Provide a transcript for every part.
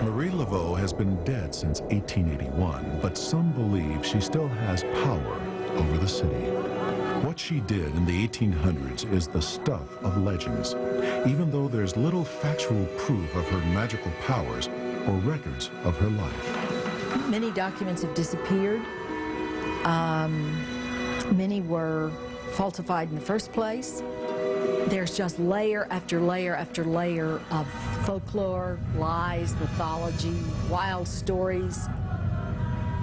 Marie LaVeau has been dead since 1881, but some believe she still has power over the city. What she did in the 1800s is the stuff of legends, even though there's little factual proof of her magical powers or records of her life. Many documents have disappeared. Many were falsified in the first place. There's just layer after layer after layer of folklore, lies, mythology, wild stories.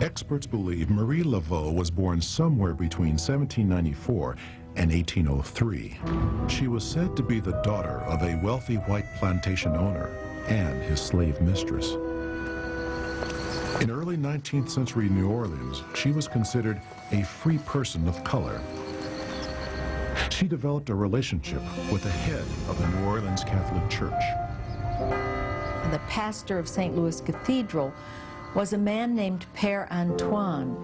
Experts believe Marie LaVeau was born somewhere between 1794 and 1803. She was said to be the daughter of a wealthy white plantation owner and his slave mistress. In early 19th century New Orleans, she was considered a free person of color. She developed a relationship with the head of the New Orleans Catholic Church. The pastor of St. Louis Cathedral was a man named Père Antoine.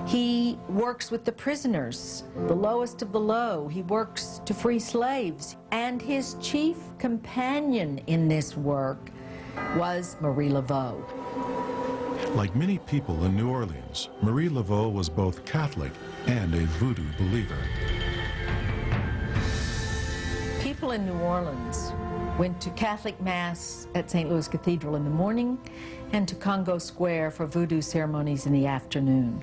He works with the prisoners, the lowest of the low. He works to free slaves. And his chief companion in this work was Marie LaVeau. Like many people in New Orleans, Marie LaVeau was both Catholic and a voodoo believer. People in New Orleans went to Catholic Mass at St. Louis Cathedral in the morning and to Congo Square for voodoo ceremonies in the afternoon.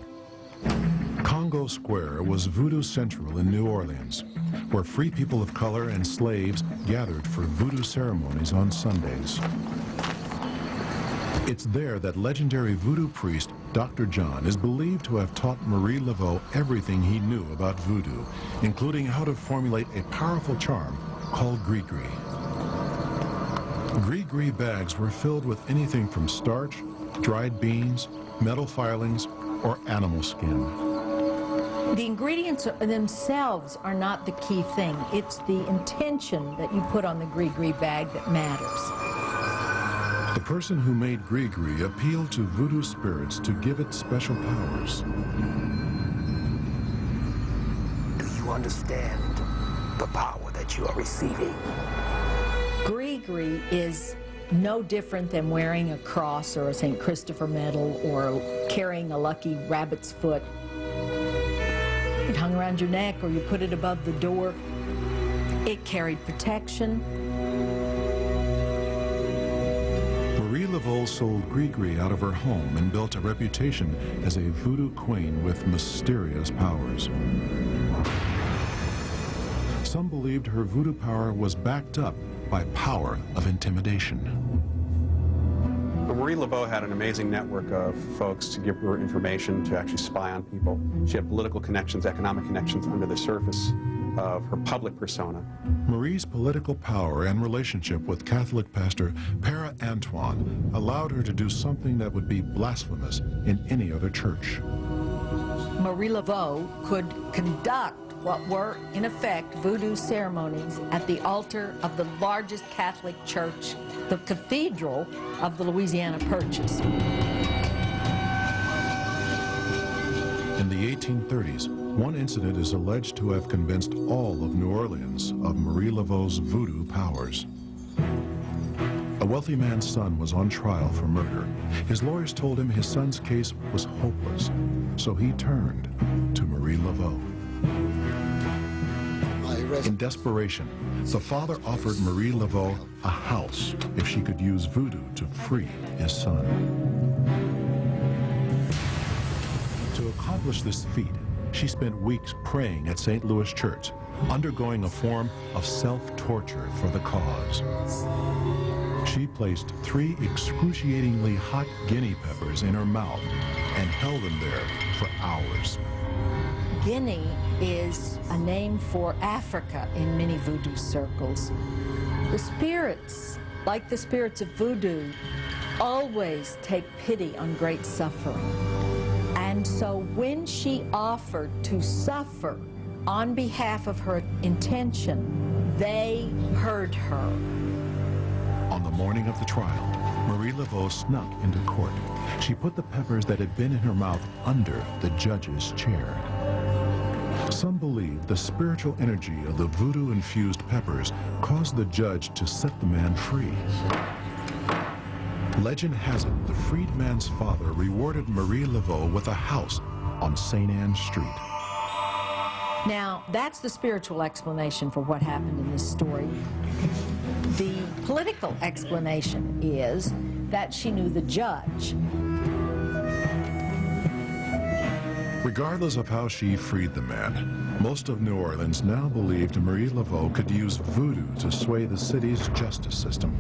Congo Square was voodoo central in New Orleans, where free people of color and slaves gathered for voodoo ceremonies on Sundays. It's there that legendary voodoo priest Dr. John is believed to have taught Marie LaVeau everything he knew about voodoo, including how to formulate a powerful charm called gris-gris. Gris-gris bags were filled with anything from starch, dried beans, metal filings, or animal skin. The ingredients themselves are not the key thing. It's the intention that you put on the gris-gris bag that matters. The person who made gris-gris appealed to voodoo spirits to give it special powers. Do you understand the power that you are receiving? Gris-gris is no different than wearing a cross or a St. Christopher medal or carrying a lucky rabbit's foot. It hung around your neck or you put it above the door. It carried protection. Marie LaVeau sold gris-gris out of her home and built a reputation as a voodoo queen with mysterious powers. Some believed her voodoo power was backed up by power of intimidation. Marie LaVeau had an amazing network of folks to give her information, to actually spy on people. She had political connections, economic connections under the surface of her public persona. Marie's political power and relationship with Catholic pastor Père Antoine allowed her to do something that would be blasphemous in any other church. Marie LaVeau could conduct what were, in effect, voodoo ceremonies at the altar of the largest Catholic church, the Cathedral of the Louisiana Purchase. In the 1830s, one incident is alleged to have convinced all of New Orleans of Marie LaVeau's voodoo powers. A wealthy man's son was on trial for murder. His lawyers told him his son's case was hopeless, so he turned to Marie LaVeau. In desperation, the father offered Marie LaVeau a house if she could use voodoo to free his son. To accomplish this feat, she spent weeks praying at St. Louis Church, undergoing a form of self-torture for the cause. She placed 3 excruciatingly hot guinea peppers in her mouth and held them there for hours. Guinea is a name for Africa in many voodoo circles. The spirits, like the spirits of voodoo, always take pity on great suffering. And so when she offered to suffer on behalf of her intention, they heard her. On the morning of the trial, Marie LaVeau snuck into court. She put the peppers that had been in her mouth under the judge's chair. Some believe the spiritual energy of the voodoo-infused peppers caused the judge to set the man free. Legend has it the freedman's father rewarded Marie LaVeau with a house on St. Anne Street. Now, that's the spiritual explanation for what happened in this story. The political explanation is that she knew the judge. Regardless of how she freed the man, most of New Orleans now believed Marie LaVeau could use voodoo to sway the city's justice system.